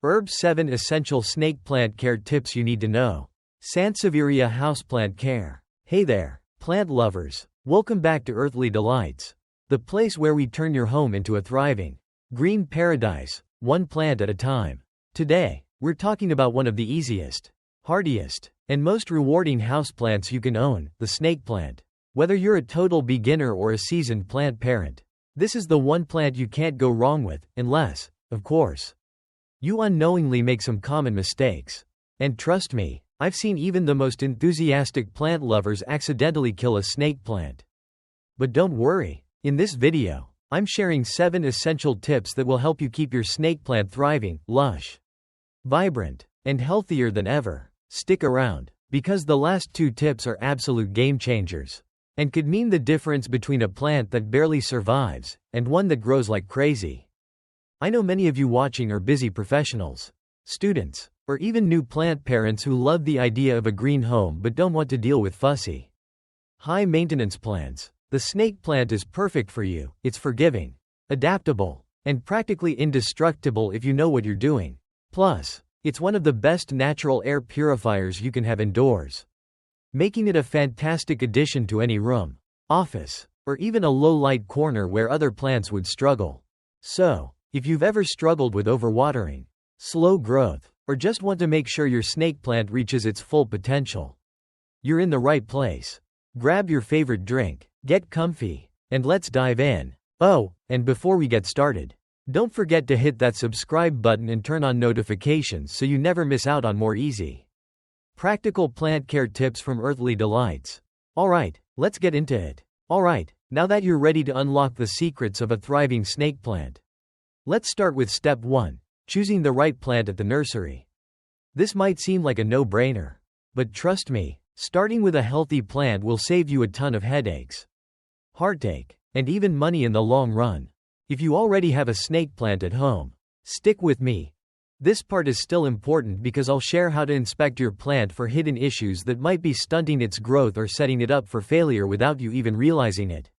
Herb 7 Essential Snake Plant Care Tips You Need to Know. Sansevieria Houseplant Care. Hey there, plant lovers. Welcome back to Earthly Delights, the place where we turn your home into a thriving, green paradise, one plant at a time. Today, we're talking about one of the easiest, hardiest, and most rewarding houseplants you can own, the snake plant. Whether you're a total beginner or a seasoned plant parent, this is the one plant you can't go wrong with, unless, of course, you unknowingly make some common mistakes. And trust me, I've seen even the most enthusiastic plant lovers accidentally kill a snake plant. But don't worry, in this video, I'm sharing 7 essential tips that will help you keep your snake plant thriving, lush, vibrant, and healthier than ever. Stick around, because the last 2 tips are absolute game changers, and could mean the difference between a plant that barely survives and one that grows like crazy. I know many of you watching are busy professionals, students, or even new plant parents who love the idea of a green home but don't want to deal with fussy, high-maintenance plants. The snake plant is perfect for you. It's forgiving, adaptable, and practically indestructible if you know what you're doing. Plus, it's one of the best natural air purifiers you can have indoors, making it a fantastic addition to any room, office, or even a low-light corner where other plants would struggle. So, if you've ever struggled with overwatering, slow growth, or just want to make sure your snake plant reaches its full potential, you're in the right place. Grab your favorite drink, get comfy, and let's dive in. Oh, and before we get started, don't forget to hit that subscribe button and turn on notifications so you never miss out on more easy, practical plant care tips from Earthly Delights. Alright, let's get into it. Alright, now that you're ready to unlock the secrets of a thriving snake plant, let's start with step 1, choosing the right plant at the nursery. This might seem like a no-brainer, but trust me, starting with a healthy plant will save you a ton of headaches, heartache, and even money in the long run. If you already have a snake plant at home, stick with me. This part is still important because I'll share how to inspect your plant for hidden issues that might be stunting its growth or setting it up for failure without you even realizing it.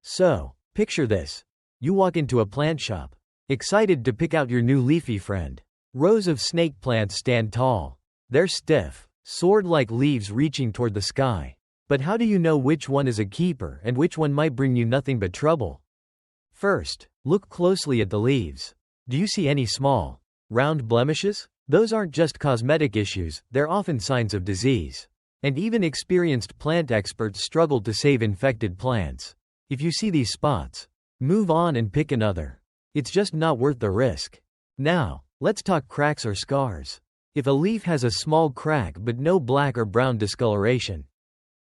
So, picture this. You walk into a plant shop, excited to pick out your new leafy friend. Rows of snake plants stand tall. They're stiff, sword-like leaves reaching toward the sky. But how do you know which one is a keeper and which one might bring you nothing but trouble? First, look closely at the leaves. Do you see any small, round blemishes? Those aren't just cosmetic issues, they're often signs of disease. And even experienced plant experts struggle to save infected plants. If you see these spots, move on and pick another. It's just not worth the risk. Now, let's talk cracks or scars. If a leaf has a small crack but no black or brown discoloration,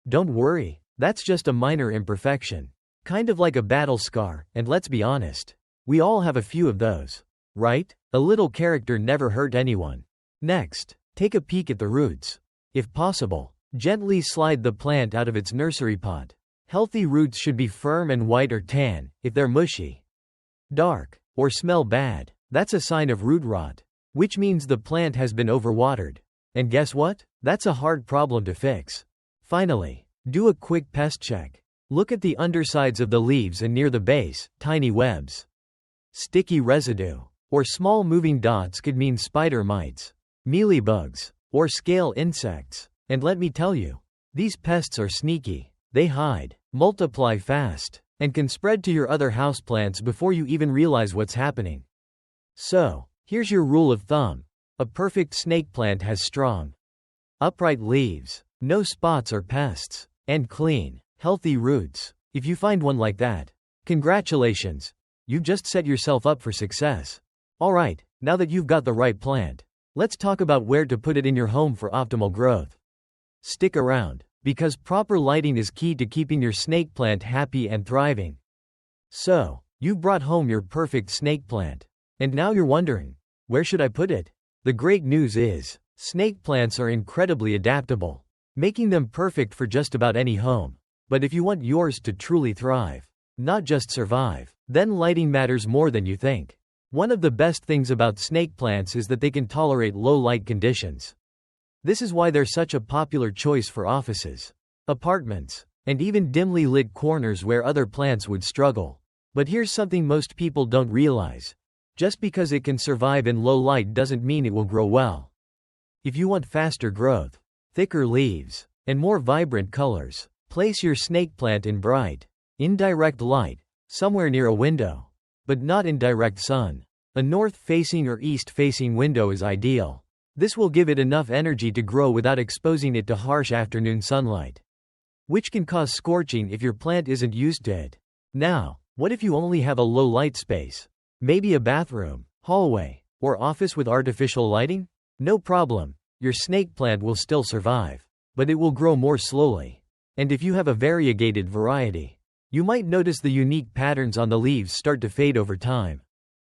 don't worry, that's just a minor imperfection. Kind of like a battle scar, and let's be honest, we all have a few of those, right? A little character never hurt anyone. Next, take a peek at the roots. If possible, gently slide the plant out of its nursery pot. Healthy roots should be firm and white or tan. If they're mushy, dark, or smell bad, that's a sign of root rot, which means the plant has been overwatered. And guess what? That's a hard problem to fix. Finally, do a quick pest check. Look at the undersides of the leaves and near the base. Tiny webs, sticky residue, or small moving dots could mean spider mites, mealybugs, or scale insects. And let me tell you, these pests are sneaky. They hide, multiply fast, and can spread to your other houseplants before you even realize what's happening. So, here's your rule of thumb. A perfect snake plant has strong, upright leaves, no spots or pests, and clean, healthy roots. If you find one like that, congratulations, you've just set yourself up for success. Alright, now that you've got the right plant, let's talk about where to put it in your home for optimal growth. Stick around, because proper lighting is key to keeping your snake plant happy and thriving. So, you've brought home your perfect snake plant, and now you're wondering, where should I put it? The great news is, snake plants are incredibly adaptable, making them perfect for just about any home. But if you want yours to truly thrive, not just survive, then lighting matters more than you think. One of the best things about snake plants is that they can tolerate low light conditions. This is why they're such a popular choice for offices, apartments, and even dimly lit corners where other plants would struggle. But here's something most people don't realize. Just because it can survive in low light doesn't mean it will grow well. If you want faster growth, thicker leaves, and more vibrant colors, place your snake plant in bright, indirect light, somewhere near a window, but not in direct sun. A north-facing or east-facing window is ideal. This will give it enough energy to grow without exposing it to harsh afternoon sunlight, which can cause scorching if your plant isn't used to it. Now, what if you only have a low light space? Maybe a bathroom, hallway, or office with artificial lighting? No problem, your snake plant will still survive, but it will grow more slowly. And if you have a variegated variety, you might notice the unique patterns on the leaves start to fade over time.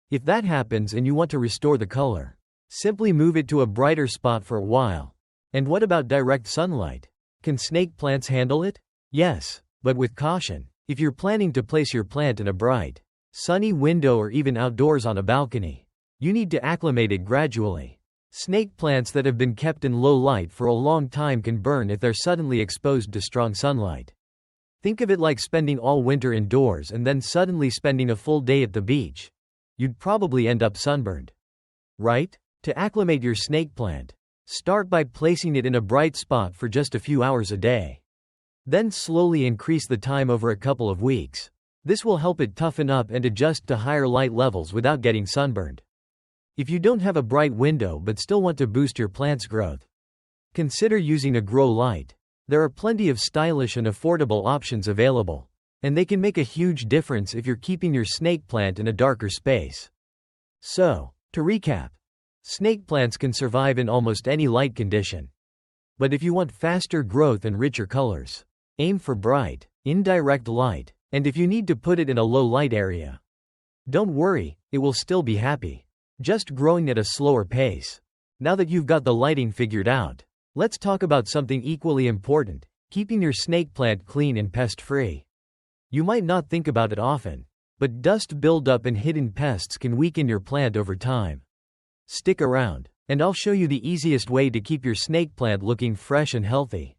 If that happens and you want to restore the color, simply move it to a brighter spot for a while. And what about direct sunlight? Can snake plants handle it? Yes, but with caution. If you're planning to place your plant in a bright, sunny window or even outdoors on a balcony, you need to acclimate it gradually. Snake plants that have been kept in low light for a long time can burn if they're suddenly exposed to strong sunlight. Think of it like spending all winter indoors and then suddenly spending a full day at the beach. You'd probably end up sunburned. Right? To acclimate your snake plant, start by placing it in a bright spot for just a few hours a day. Then slowly increase the time over a couple of weeks. This will help it toughen up and adjust to higher light levels without getting sunburned. If you don't have a bright window but still want to boost your plant's growth, consider using a grow light. There are plenty of stylish and affordable options available, and they can make a huge difference if you're keeping your snake plant in a darker space. So, to recap, snake plants can survive in almost any light condition. But if you want faster growth and richer colors, aim for bright, indirect light, and if you need to put it in a low light area, don't worry, it will still be happy, just growing at a slower pace. Now that you've got the lighting figured out, let's talk about something equally important: keeping your snake plant clean and pest-free. You might not think about it often, but dust buildup and hidden pests can weaken your plant over time. Stick around, and I'll show you the easiest way to keep your snake plant looking fresh and healthy.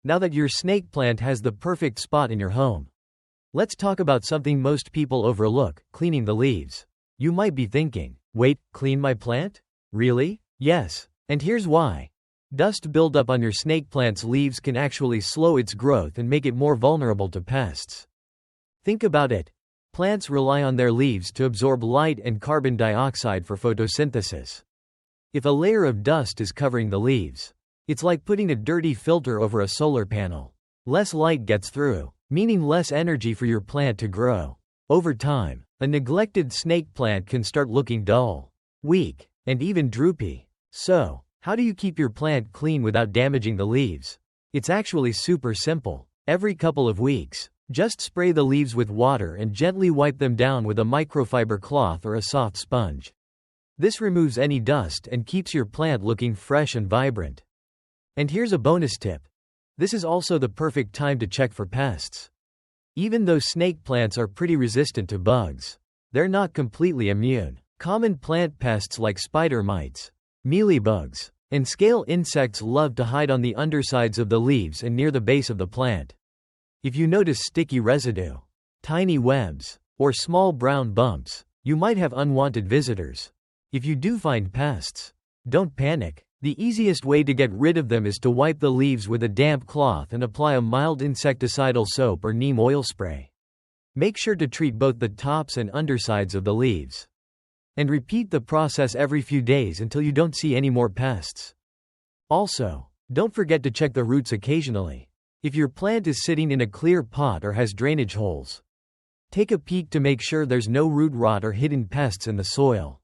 Now that your snake plant has the perfect spot in your home, let's talk about something most people overlook: cleaning the leaves. You might be thinking, wait, clean my plant? Really? Yes, and here's why. Dust buildup on your snake plant's leaves can actually slow its growth and make it more vulnerable to pests. Think about it. Plants rely on their leaves to absorb light and carbon dioxide for photosynthesis. If a layer of dust is covering the leaves, it's like putting a dirty filter over a solar panel. Less light gets through, meaning less energy for your plant to grow. Over time, a neglected snake plant can start looking dull, weak, and even droopy. So, how do you keep your plant clean without damaging the leaves? It's actually super simple. Every couple of weeks, just spray the leaves with water and gently wipe them down with a microfiber cloth or a soft sponge. This removes any dust and keeps your plant looking fresh and vibrant. And here's a bonus tip. This is also the perfect time to check for pests. Even though snake plants are pretty resistant to bugs, they're not completely immune. Common plant pests like spider mites, mealybugs, and scale insects love to hide on the undersides of the leaves and near the base of the plant. If you notice sticky residue, tiny webs, or small brown bumps, you might have unwanted visitors. If you do find pests, don't panic. The easiest way to get rid of them is to wipe the leaves with a damp cloth and apply a mild insecticidal soap or neem oil spray. Make sure to treat both the tops and undersides of the leaves. And repeat the process every few days until you don't see any more pests. Also, don't forget to check the roots occasionally. If your plant is sitting in a clear pot or has drainage holes, take a peek to make sure there's no root rot or hidden pests in the soil.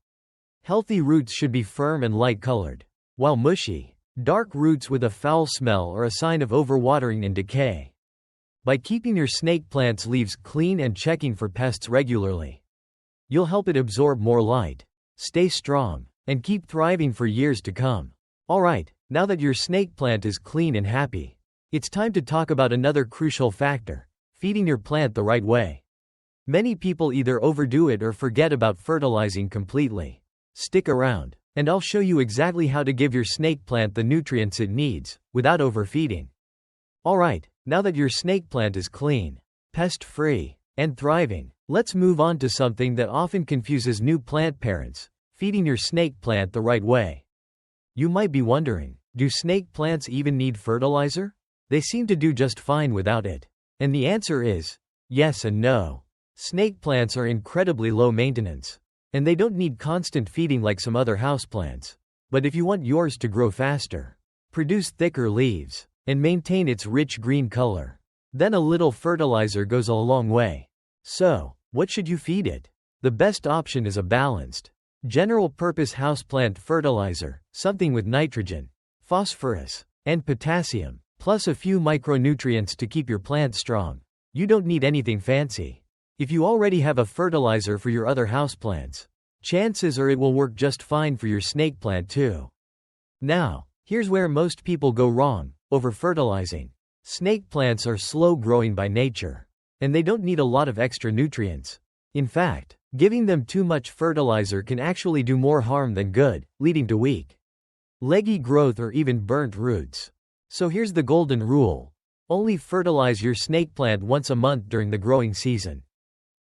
Healthy roots should be firm and light-colored, while mushy, dark roots with a foul smell are a sign of overwatering and decay. By keeping your snake plant's leaves clean and checking for pests regularly, you'll help it absorb more light, stay strong, and keep thriving for years to come. Alright, now that your snake plant is clean and happy, it's time to talk about another crucial factor: feeding your plant the right way. Many people either overdo it or forget about fertilizing completely. Stick around, and I'll show you exactly how to give your snake plant the nutrients it needs, without overfeeding. Alright, now that your snake plant is clean, pest-free, and thriving, Let's move on to something that often confuses new plant parents: feeding your snake plant the right way. You might be wondering, do snake plants even need fertilizer? They seem to do just fine without it. And the answer is yes and no. Snake plants are incredibly low maintenance, and they don't need constant feeding like some other houseplants. But if you want yours to grow faster, produce thicker leaves, and maintain its rich green color, then a little fertilizer goes a long way. So, what should you feed it? The best option is a balanced, general-purpose houseplant fertilizer, something with nitrogen, phosphorus, and potassium, plus a few micronutrients to keep your plant strong. You don't need anything fancy. If you already have a fertilizer for your other houseplants, chances are it will work just fine for your snake plant too. Now, here's where most people go wrong: over-fertilizing. Snake plants are slow-growing by nature, and they don't need a lot of extra nutrients. In fact, giving them too much fertilizer can actually do more harm than good, leading to weak, leggy growth or even burnt roots. So here's the golden rule: only fertilize your snake plant once a month during the growing season,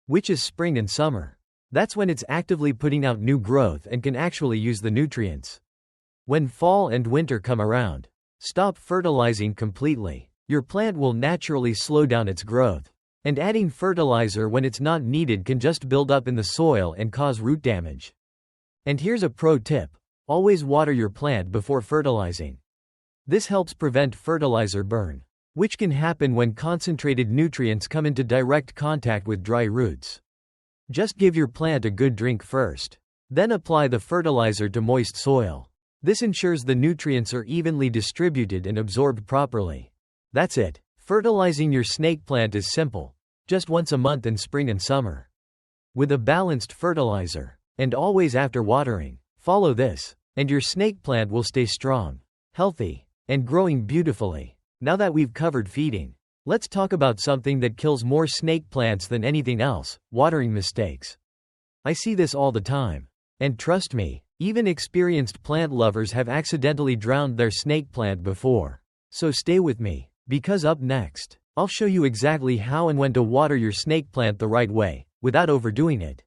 which is spring and summer. That's when it's actively putting out new growth and can actually use the nutrients. When fall and winter come around, stop fertilizing completely. Your plant will naturally slow down its growth, and adding fertilizer when it's not needed can just build up in the soil and cause root damage. And here's a pro tip: always water your plant before fertilizing. This helps prevent fertilizer burn, which can happen when concentrated nutrients come into direct contact with dry roots. Just give your plant a good drink first, then apply the fertilizer to moist soil. This ensures the nutrients are evenly distributed and absorbed properly. That's it. Fertilizing your snake plant is simple, just once a month in spring and summer, with a balanced fertilizer, and always after watering. Follow this, and your snake plant will stay strong, healthy, and growing beautifully. Now that we've covered feeding, let's talk about something that kills more snake plants than anything else: watering mistakes. I see this all the time. And trust me, even experienced plant lovers have accidentally drowned their snake plant before. So stay with me, because up next, I'll show you exactly how and when to water your snake plant the right way, without overdoing it.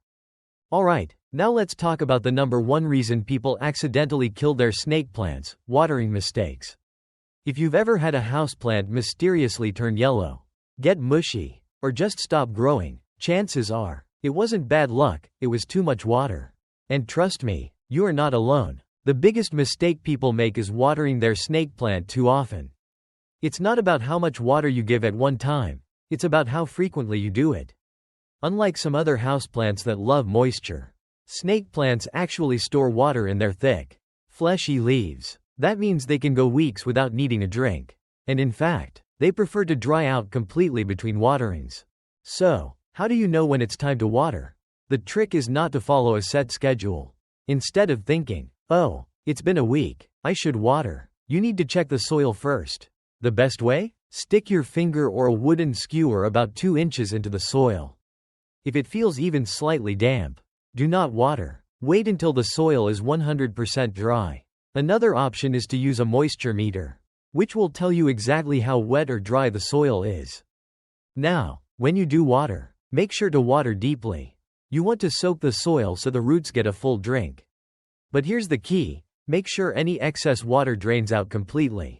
Alright, now let's talk about the number one reason people accidentally kill their snake plants: watering mistakes. If you've ever had a houseplant mysteriously turn yellow, get mushy, or just stop growing, chances are, it wasn't bad luck, it was too much water. And trust me, you are not alone. The biggest mistake people make is watering their snake plant too often. It's not about how much water you give at one time, it's about how frequently you do it. Unlike some other houseplants that love moisture, snake plants actually store water in their thick, fleshy leaves. That means they can go weeks without needing a drink. And in fact, they prefer to dry out completely between waterings. So, how do you know when it's time to water? The trick is not to follow a set schedule. Instead of thinking, "Oh, it's been a week, I should water," you need to check the soil first. The best way? Stick your finger or a wooden skewer about 2 inches into the soil. If it feels even slightly damp, do not water. Wait until the soil is 100% dry. Another option is to use a moisture meter, which will tell you exactly how wet or dry the soil is. Now, when you do water, make sure to water deeply. You want to soak the soil so the roots get a full drink. But here's the key: make sure any excess water drains out completely.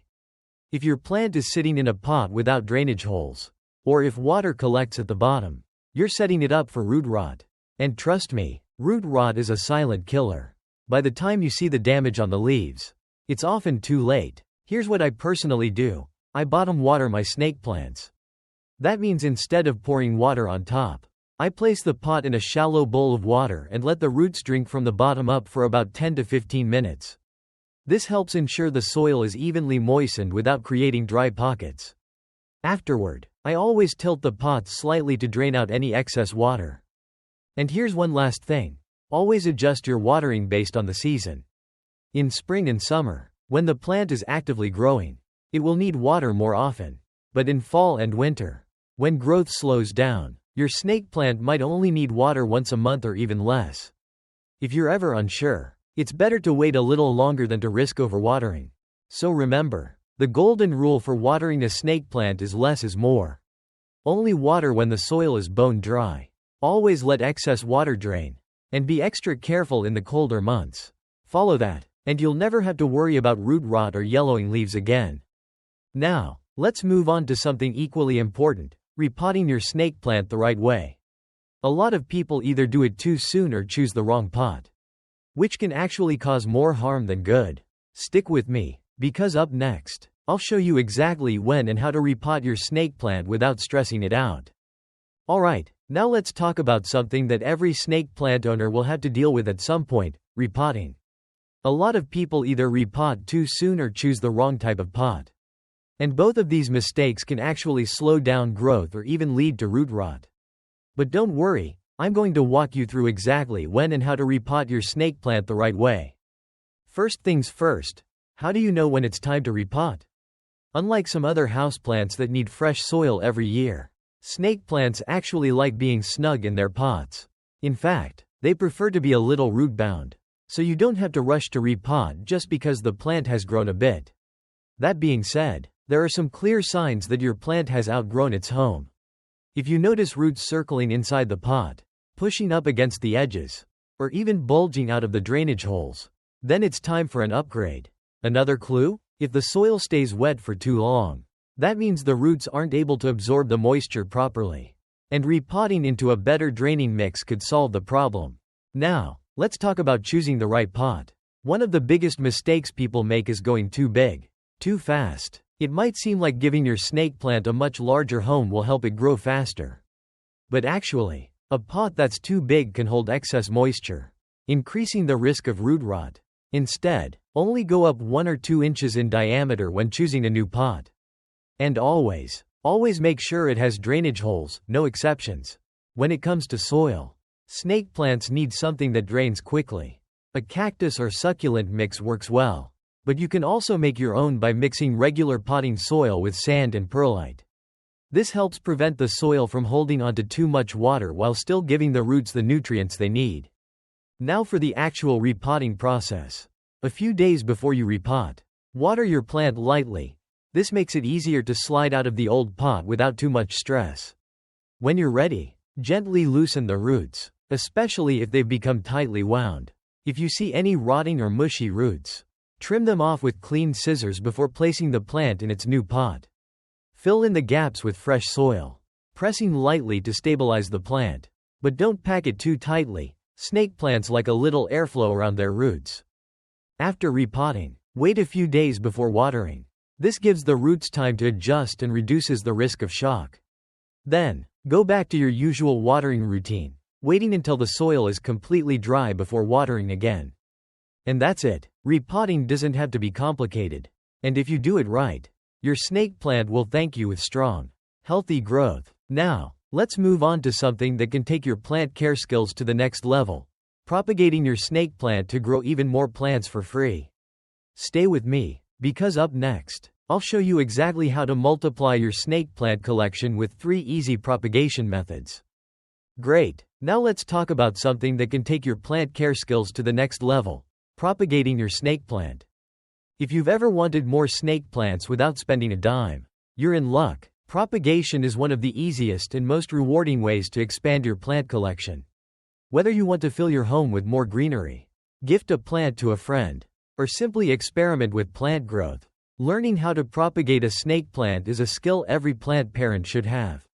If your plant is sitting in a pot without drainage holes, or if water collects at the bottom, you're setting it up for root rot. And trust me, root rot is a silent killer. By the time you see the damage on the leaves, it's often too late. Here's what I personally do: I bottom water my snake plants. That means instead of pouring water on top, I place the pot in a shallow bowl of water and let the roots drink from the bottom up for about 10 to 15 minutes. This helps ensure the soil is evenly moistened without creating dry pockets. Afterward, I always tilt the pot slightly to drain out any excess water. And here's one last thing: always adjust your watering based on the season. In spring and summer, when the plant is actively growing, it will need water more often. But in fall and winter, when growth slows down, your snake plant might only need water once a month or even less. If you're ever unsure, it's better to wait a little longer than to risk overwatering. So remember, the golden rule for watering a snake plant is less is more. Only water when the soil is bone dry. Always let excess water drain. And be extra careful in the colder months. Follow that, and you'll never have to worry about root rot or yellowing leaves again. Now, let's move on to something equally important: repotting your snake plant the right way. A lot of people either do it too soon or choose the wrong pot, which can actually cause more harm than good. Stick with me, because up next, I'll show you exactly when and how to repot your snake plant without stressing it out. Alright, now let's talk about something that every snake plant owner will have to deal with at some point: repotting. A lot of people either repot too soon or choose the wrong type of pot. And both of these mistakes can actually slow down growth or even lead to root rot. But don't worry, I'm going to walk you through exactly when and how to repot your snake plant the right way. First things first, how do you know when it's time to repot? Unlike some other houseplants that need fresh soil every year, snake plants actually like being snug in their pots. In fact, they prefer to be a little root-bound, so you don't have to rush to repot just because the plant has grown a bit. That being said, there are some clear signs that your plant has outgrown its home. If you notice roots circling inside the pot, pushing up against the edges, or even bulging out of the drainage holes, then it's time for an upgrade. Another clue? If the soil stays wet for too long, that means the roots aren't able to absorb the moisture properly. And repotting into a better draining mix could solve the problem. Now, let's talk about choosing the right pot. One of the biggest mistakes people make is going too big, too fast. It might seem like giving your snake plant a much larger home will help it grow faster. But actually, a pot that's too big can hold excess moisture, increasing the risk of root rot. Instead, only go up 1 or 2 inches in diameter when choosing a new pot. And always make sure it has drainage holes, no exceptions. When it comes to soil, snake plants need something that drains quickly. A cactus or succulent mix works well. But you can also make your own by mixing regular potting soil with sand and perlite. This helps prevent the soil from holding onto too much water while still giving the roots the nutrients they need. Now for the actual repotting process. A few days before you repot, water your plant lightly. This makes it easier to slide out of the old pot without too much stress. When you're ready, gently loosen the roots, especially if they've become tightly wound. If you see any rotting or mushy roots, trim them off with clean scissors before placing the plant in its new pot. Fill in the gaps with fresh soil, pressing lightly to stabilize the plant. But don't pack it too tightly. Snake plants like a little airflow around their roots. After repotting, wait a few days before watering. This gives the roots time to adjust and reduces the risk of shock. Then, go back to your usual watering routine, waiting until the soil is completely dry before watering again. And that's it. Repotting doesn't have to be complicated. And if you do it right, your snake plant will thank you with strong, healthy growth. Now, let's move on to something that can take your plant care skills to the next level: propagating your snake plant to grow even more plants for free. Stay with me, because up next, I'll show you exactly how to multiply your snake plant collection with 3 easy propagation methods. Great! Now let's talk about something that can take your plant care skills to the next level: propagating your snake plant. If you've ever wanted more snake plants without spending a dime, you're in luck. Propagation is one of the easiest and most rewarding ways to expand your plant collection. Whether you want to fill your home with more greenery, gift a plant to a friend, or simply experiment with plant growth, learning how to propagate a snake plant is a skill every plant parent should have.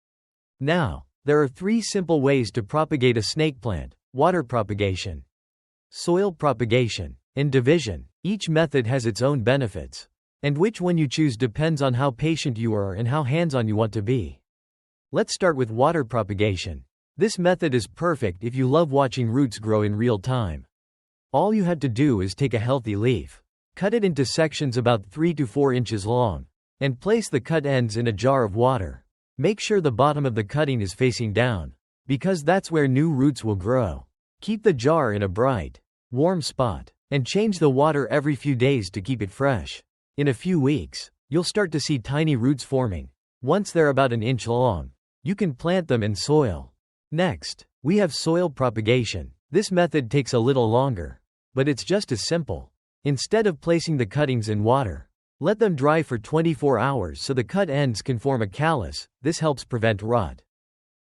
Now, there are 3 simple ways to propagate a snake plant: water propagation, soil propagation, and division. Each method has its own benefits, and which one you choose depends on how patient you are and how hands-on you want to be. Let's start with water propagation. This method is perfect if you love watching roots grow in real time. All you have to do is take a healthy leaf, cut it into sections about 3 to 4 inches long, and place the cut ends in a jar of water. Make sure the bottom of the cutting is facing down, because that's where new roots will grow. Keep the jar in a bright, warm spot, and change the water every few days to keep it fresh. In a few weeks, you'll start to see tiny roots forming. Once they're about an inch long, you can plant them in soil. Next, we have soil propagation. This method takes a little longer, but it's just as simple. Instead of placing the cuttings in water, let them dry for 24 hours so the cut ends can form a callus. This helps prevent rot.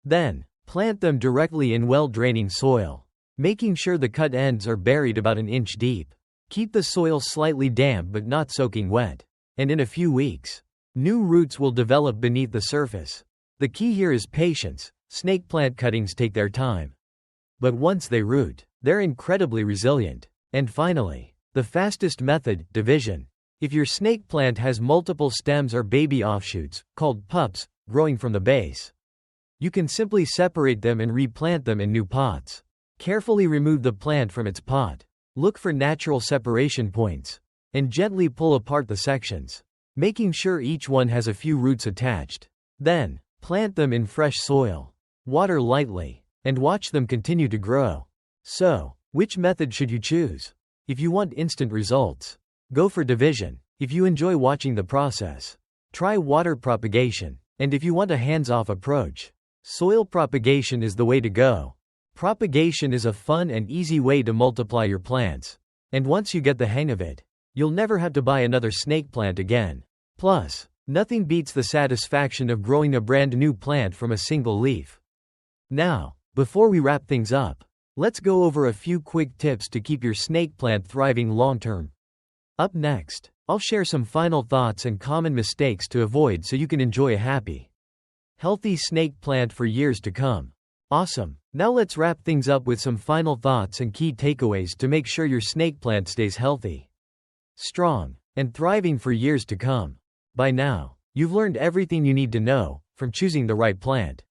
Then, Plant them directly in well-draining soil, making sure the cut ends are buried about an inch deep. Keep the soil slightly damp but not soaking wet. And in a few weeks, new roots will develop beneath the surface. The key here is patience. Snake plant cuttings take their time. But once they root, they're incredibly resilient. And finally, the fastest method, division. If your snake plant has multiple stems or baby offshoots, called pups, growing from the base, you can simply separate them and replant them in new pots. Carefully remove the plant from its pot. Look for natural separation points, and gently pull apart the sections, making sure each one has a few roots attached. Then, plant them in fresh soil. Water lightly, and watch them continue to grow. So, which method should you choose? If you want instant results, go for division. If you enjoy watching the process, try water propagation. And if you want a hands-off approach, soil propagation is the way to go. Propagation is a fun and easy way to multiply your plants. And once you get the hang of it, you'll never have to buy another snake plant again. Plus, nothing beats the satisfaction of growing a brand new plant from a single leaf. Now, before we wrap things up, let's go over a few quick tips to keep your snake plant thriving long-term. Up next, I'll share some final thoughts and common mistakes to avoid so you can enjoy a happy, healthy snake plant for years to come. Awesome! Now let's wrap things up with some final thoughts and key takeaways to make sure your snake plant stays healthy, strong, and thriving for years to come. By now, you've learned everything you need to know, from choosing the right plant,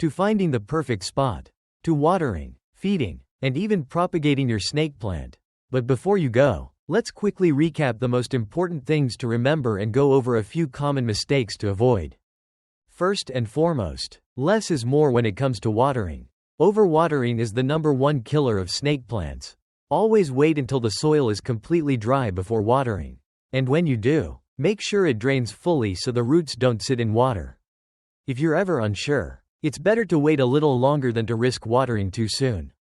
to finding the perfect spot, to watering, feeding, and even propagating your snake plant. But before you go, let's quickly recap the most important things to remember and go over a few common mistakes to avoid. First and foremost, less is more when it comes to watering. Overwatering is the #1 killer of snake plants. Always wait until the soil is completely dry before watering. And when you do, make sure it drains fully so the roots don't sit in water. If you're ever unsure, it's better to wait a little longer than to risk watering too soon.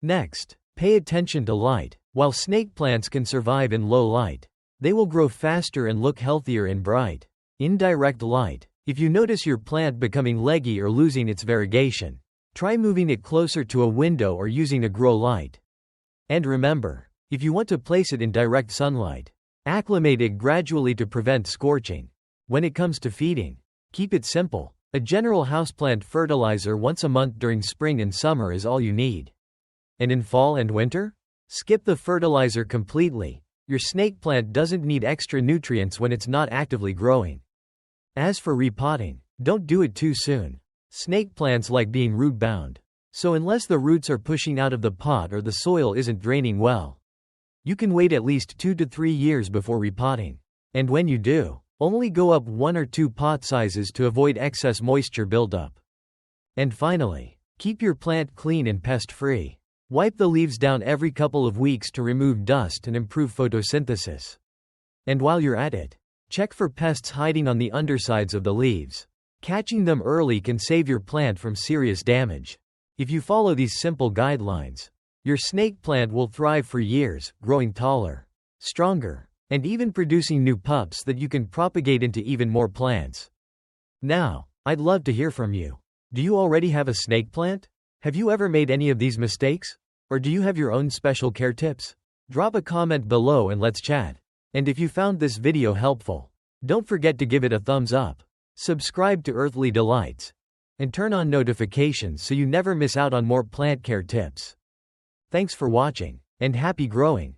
Next, pay attention to light. While snake plants can survive in low light, they will grow faster and look healthier in bright, indirect light. If you notice your plant becoming leggy or losing its variegation, try moving it closer to a window or using a grow light. And remember, if you want to place it in direct sunlight, acclimate it gradually to prevent scorching. When it comes to feeding, keep it simple. A general houseplant fertilizer once a month during spring and summer is all you need. And in fall and winter? Skip the fertilizer completely. Your snake plant doesn't need extra nutrients when it's not actively growing. As for repotting, don't do it too soon. Snake plants like being root-bound. So unless the roots are pushing out of the pot or the soil isn't draining well, you can wait at least 2 to 3 years before repotting. And when you do, only go up 1 or 2 pot sizes to avoid excess moisture buildup. And finally, keep your plant clean and pest-free. Wipe the leaves down every couple of weeks to remove dust and improve photosynthesis. And while you're at it, check for pests hiding on the undersides of the leaves. Catching them early can save your plant from serious damage. If you follow these simple guidelines, your snake plant will thrive for years, growing taller, stronger, and even producing new pups that you can propagate into even more plants. Now, I'd love to hear from you. Do you already have a snake plant? Have you ever made any of these mistakes? Or do you have your own special care tips? Drop a comment below and let's chat. And if you found this video helpful, don't forget to give it a thumbs up, subscribe to Earthly Delights, and turn on notifications so you never miss out on more plant care tips. Thanks for watching, and happy growing!